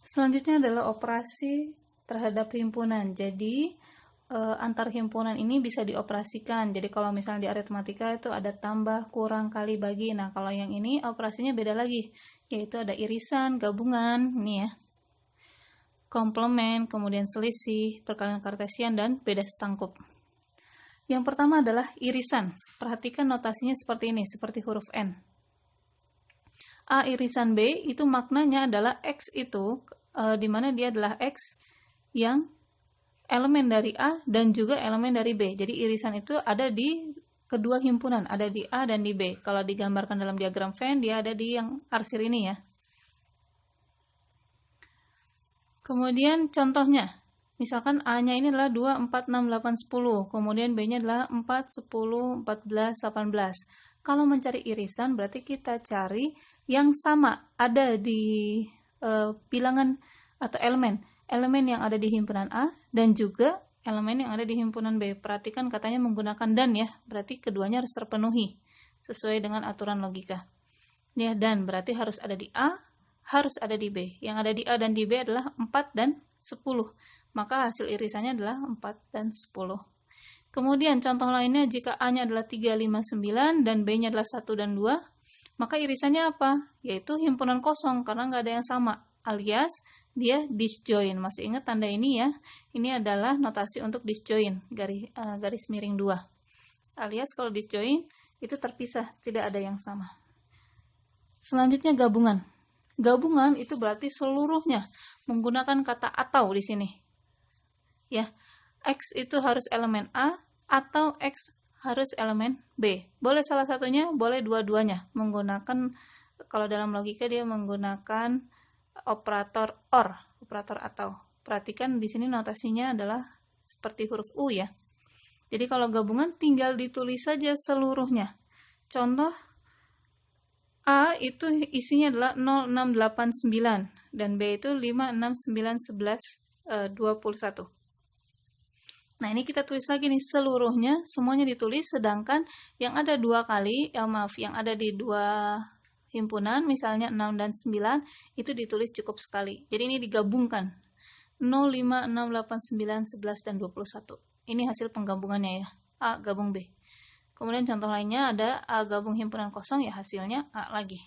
Selanjutnya adalah operasi terhadap himpunan. Jadi antar himpunan ini bisa dioperasikan. Jadi kalau misalnya di aritmatika itu ada tambah, kurang, kali, bagi. Nah, kalau yang ini operasinya beda lagi, yaitu ada irisan, gabungan, ini ya. Komplement, kemudian selisih, perkalian kartesian, dan beda setangkup. Yang pertama adalah irisan. Perhatikan notasinya seperti ini, seperti huruf N. A irisan B itu maknanya adalah X itu, di mana dia adalah X yang elemen dari A dan juga elemen dari B. Jadi irisan itu ada di kedua himpunan, ada di A dan di B. Kalau digambarkan dalam diagram Venn, dia ada di yang arsir ini ya. Kemudian contohnya, misalkan A-nya ini adalah 2, 4, 6, 8, 10. Kemudian B-nya adalah 4, 10, 14, 18. Kalau mencari irisan, berarti kita cari yang sama, ada di bilangan atau elemen yang ada di himpunan A dan juga elemen yang ada di himpunan B. Perhatikan katanya menggunakan dan ya, berarti keduanya harus terpenuhi sesuai dengan aturan logika. Ya, dan berarti harus ada di A, harus ada di B. Yang ada di A dan di B adalah 4 dan 10. Maka hasil irisannya adalah 4 dan 10. Kemudian contoh lainnya, jika A-nya adalah 3, 5, 9 dan B-nya adalah 1 dan 2, maka irisannya apa? Yaitu himpunan kosong karena nggak ada yang sama, alias dia disjoin. Masih ingat tanda ini ya? Ini adalah notasi untuk disjoin, garis miring 2. Alias kalau disjoin itu terpisah, tidak ada yang sama. Selanjutnya gabungan. Gabungan itu berarti seluruhnya menggunakan kata atau di sini. Ya. X itu harus elemen A atau X harus elemen B. Boleh salah satunya, boleh dua-duanya. Menggunakan, kalau dalam logika dia menggunakan operator OR, operator atau. Perhatikan di sini notasinya adalah seperti huruf U ya. Jadi kalau gabungan tinggal ditulis saja seluruhnya. Contoh, A itu isinya adalah 0, 6, 8, 9 dan B itu 5, 6, 9, 11, 21. Nah, ini kita tulis lagi nih seluruhnya, semuanya ditulis, sedangkan yang ada dua kali, yang ada di dua himpunan, misalnya 6 dan 9, itu ditulis cukup sekali. Jadi ini digabungkan. 0, 5, 6, 8, 9, 11, dan 21. Ini hasil penggabungannya ya, A gabung B. Kemudian contoh lainnya ada A gabung himpunan kosong, ya hasilnya A lagi.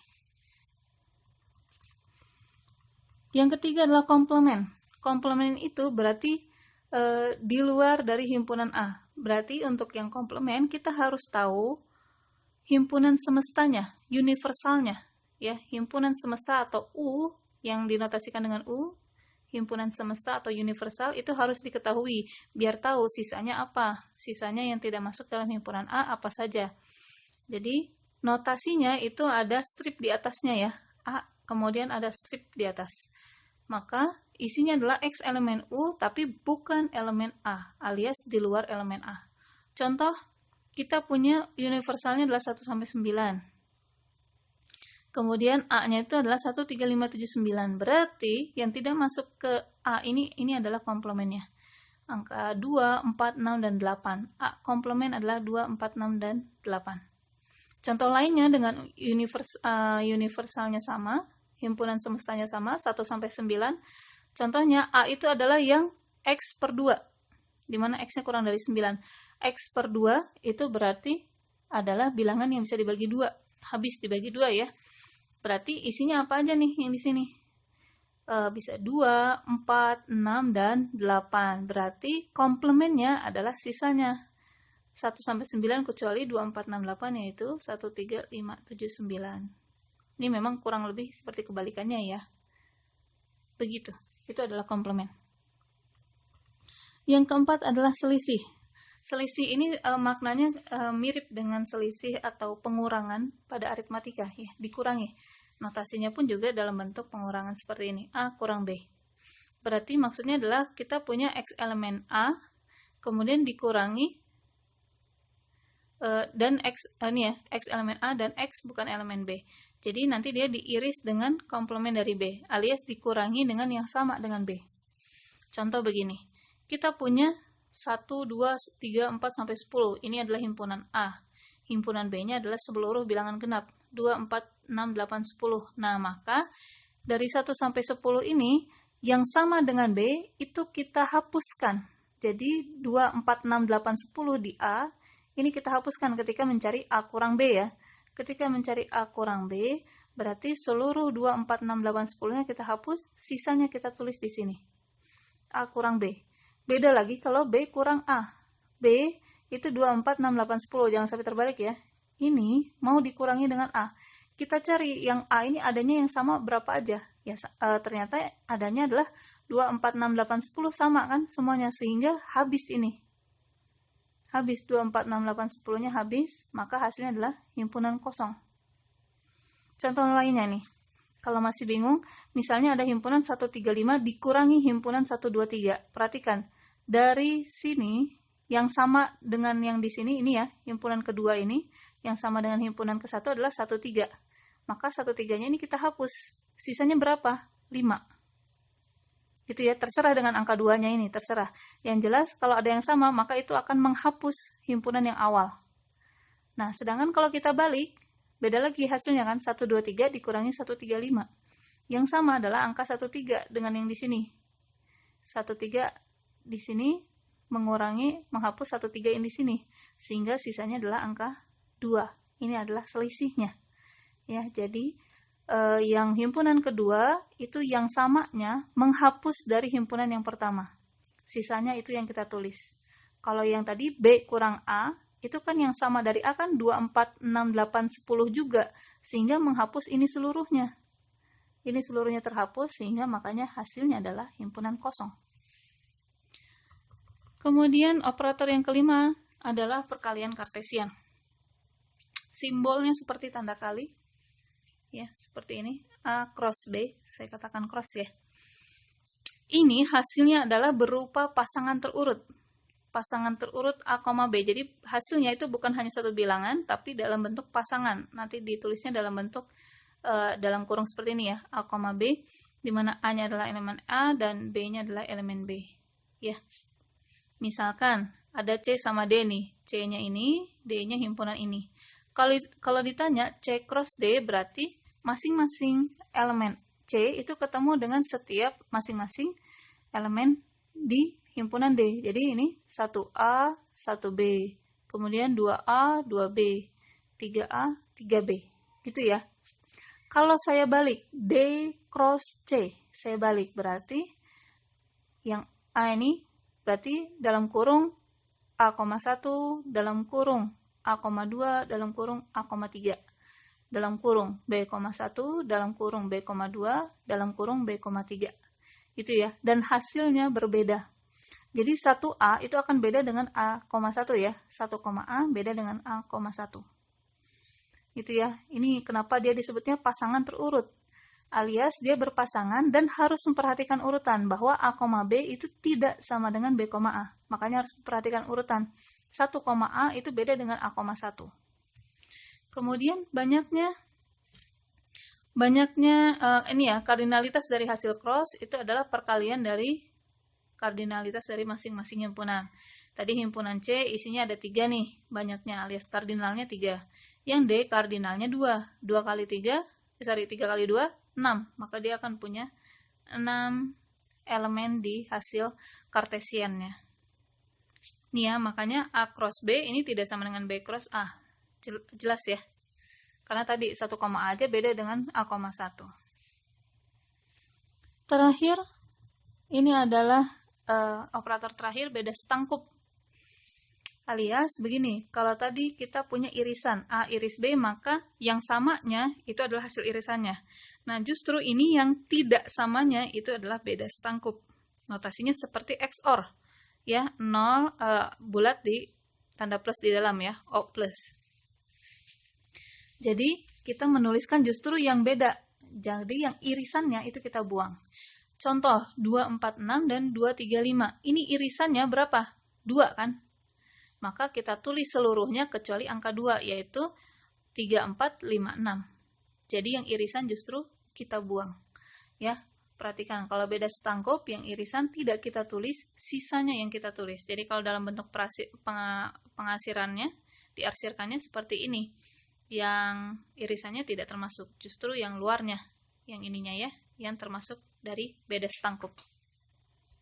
Yang ketiga adalah komplement. Komplement itu berarti di luar dari himpunan A. Berarti untuk yang komplement kita harus tahu himpunan semestanya, universalnya, ya, himpunan semesta atau U yang dinotasikan dengan U, himpunan semesta atau universal itu harus diketahui biar tahu sisanya apa, sisanya yang tidak masuk dalam himpunan A apa saja. Jadi notasinya itu ada strip di atasnya ya, A, kemudian ada strip di atas. Maka isinya adalah X elemen U tapi bukan elemen A, alias di luar elemen A. Contoh, kita punya universalnya adalah 1 sampai 9. Kemudian A-nya itu adalah 1, 3, 5, 7, 9. Berarti yang tidak masuk ke A ini adalah komplemennya. Angka 2, 4, 6, dan 8. A komplement adalah 2, 4, 6, dan 8. Contoh lainnya dengan universalnya sama, himpunan semestanya sama, 1 sampai 9. Contohnya A itu adalah yang X per 2, di mana X-nya kurang dari 9. X per 2 itu berarti adalah bilangan yang bisa dibagi 2. Habis dibagi 2 ya. Berarti isinya apa aja nih yang di sini? Bisa 2, 4, 6, dan 8. Berarti komplemennya adalah sisanya 1 sampai 9 kecuali 2, 4, 6, 8, yaitu 1, 3, 5, 7, 9. Ini memang kurang lebih seperti kebalikannya ya. Begitu. Itu adalah komplement. Yang keempat adalah selisih. Selisih ini maknanya mirip dengan selisih atau pengurangan pada aritmatika ya, dikurangi. Notasinya pun juga dalam bentuk pengurangan seperti ini, A kurang B. Berarti maksudnya adalah kita punya X elemen A, kemudian dikurangi dan X elemen A dan X bukan elemen B. Jadi nanti dia diiris dengan komplement dari B, alias dikurangi dengan yang sama dengan B. Contoh begini, kita punya 1, 2, 3, 4, sampai 10. Ini adalah himpunan A. Himpunan B-nya adalah seluruh bilangan genap, 2, 4, 6, 8, 10. Nah, maka dari 1 sampai 10 ini, Yang sama dengan B itu kita hapuskan. Jadi 2, 4, 6, 8, 10 di A, ini kita hapuskan ketika mencari A kurang B ya. Ketika mencari A kurang B, berarti seluruh 2, 4, 6, 8, 10-nya kita hapus, sisanya kita tulis di sini. A kurang B. Beda lagi kalau B kurang A. B itu 2, 4, 6, 8, 10, jangan sampai terbalik ya. Ini mau dikurangi dengan A. Kita cari yang A ini adanya yang sama berapa aja. Ya, ternyata adanya adalah 2, 4, 6, 8, 10 sama kan semuanya, sehingga habis ini. Habis 2, 4, 6, 8, 10-nya habis, maka hasilnya adalah himpunan kosong. Contoh lainnya nih. Kalau masih bingung, misalnya ada himpunan 135 dikurangi himpunan 123. Perhatikan, dari sini yang sama dengan yang di sini ini ya, himpunan kedua ini yang sama dengan himpunan ke-1 adalah 13. Maka 13-nya ini kita hapus. Sisanya berapa? 5. Gitu ya, terserah dengan angka 2-nya ini, terserah. Yang jelas kalau ada yang sama, maka itu akan menghapus himpunan yang awal. Nah, sedangkan kalau kita balik, beda lagi hasilnya kan, 123 dikurangi 135. Yang sama adalah angka 13 dengan yang di sini. 13 di sini menghapus 13 yang di sini, sehingga sisanya adalah angka 2. Ini adalah selisihnya. Ya, jadi yang himpunan kedua itu yang samanya menghapus dari himpunan yang pertama. Sisanya itu yang kita tulis. Kalau yang tadi B kurang A, itu kan yang sama dari A kan 2, 4, 6, 8, 10 juga. Sehingga menghapus ini seluruhnya. Ini seluruhnya terhapus, sehingga makanya hasilnya adalah himpunan kosong. Kemudian operator yang kelima adalah perkalian kartesian. Simbolnya seperti tanda kali. Ya, seperti ini. A cross B, saya katakan cross ya. Ini hasilnya adalah berupa pasangan terurut. Pasangan terurut A, B. Jadi hasilnya itu bukan hanya satu bilangan, tapi dalam bentuk pasangan. Nanti ditulisnya dalam bentuk dalam kurung seperti ini ya, A, B, di mana A-nya adalah elemen A dan B-nya adalah elemen B. Ya. Misalkan ada C sama D nih. C-nya ini, D-nya himpunan ini. Kalau ditanya C cross D, berarti masing-masing elemen C itu ketemu dengan setiap masing-masing elemen di himpunan D. Jadi ini 1A, 1B, kemudian 2A, 2B, 3A, 3B. Gitu ya. Kalau saya balik D cross C, saya balik berarti yang A ini berarti dalam kurung A,1 dalam kurung A,2 dalam kurung A,3 dalam kurung B,1 dalam kurung B,2 dalam kurung B,3 gitu ya, dan hasilnya berbeda. Jadi 1A itu akan beda dengan A,1 ya, 1,A beda dengan A,1 gitu ya. Ini kenapa dia disebutnya pasangan terurut, alias dia berpasangan dan harus memperhatikan urutan, bahwa A, B itu tidak sama dengan B, A. Makanya harus memperhatikan urutan. 1,A itu beda dengan A,1. Kemudian banyaknya ini ya, kardinalitas dari hasil cross itu adalah perkalian dari kardinalitas dari masing-masing himpunan. Tadi himpunan C isinya ada 3 nih, banyaknya alias kardinalnya 3. Yang D kardinalnya 2. 3 kali 2, 6. Maka dia akan punya 6 elemen di hasil kartesiannya. Nih ya, makanya A cross B ini tidak sama dengan B cross A. Jelas ya? Karena tadi 1, A aja beda dengan A,1. Terakhir, ini adalah operator terakhir, beda setangkup. Alias begini, kalau tadi kita punya irisan A iris B, maka yang samanya itu adalah hasil irisannya. Nah, justru ini yang tidak samanya itu adalah beda setangkup. Notasinya seperti XOR. Ya, 0 bulat di tanda plus di dalam ya, O plus. Jadi, kita menuliskan justru yang beda. Jadi, yang irisannya itu kita buang. Contoh, 246 dan 235. Ini irisannya berapa? 2 kan? Maka kita tulis seluruhnya kecuali angka 2, yaitu 3, 4, 5, 6. Jadi, yang irisan justru kita buang. Ya, perhatikan, kalau beda setangkup, yang irisan tidak kita tulis, sisanya yang kita tulis. Jadi, kalau dalam bentuk pengasirannya, diarsirkannya seperti ini. Yang irisannya tidak termasuk, justru yang luarnya, yang ininya ya, yang termasuk dari beda setangkup.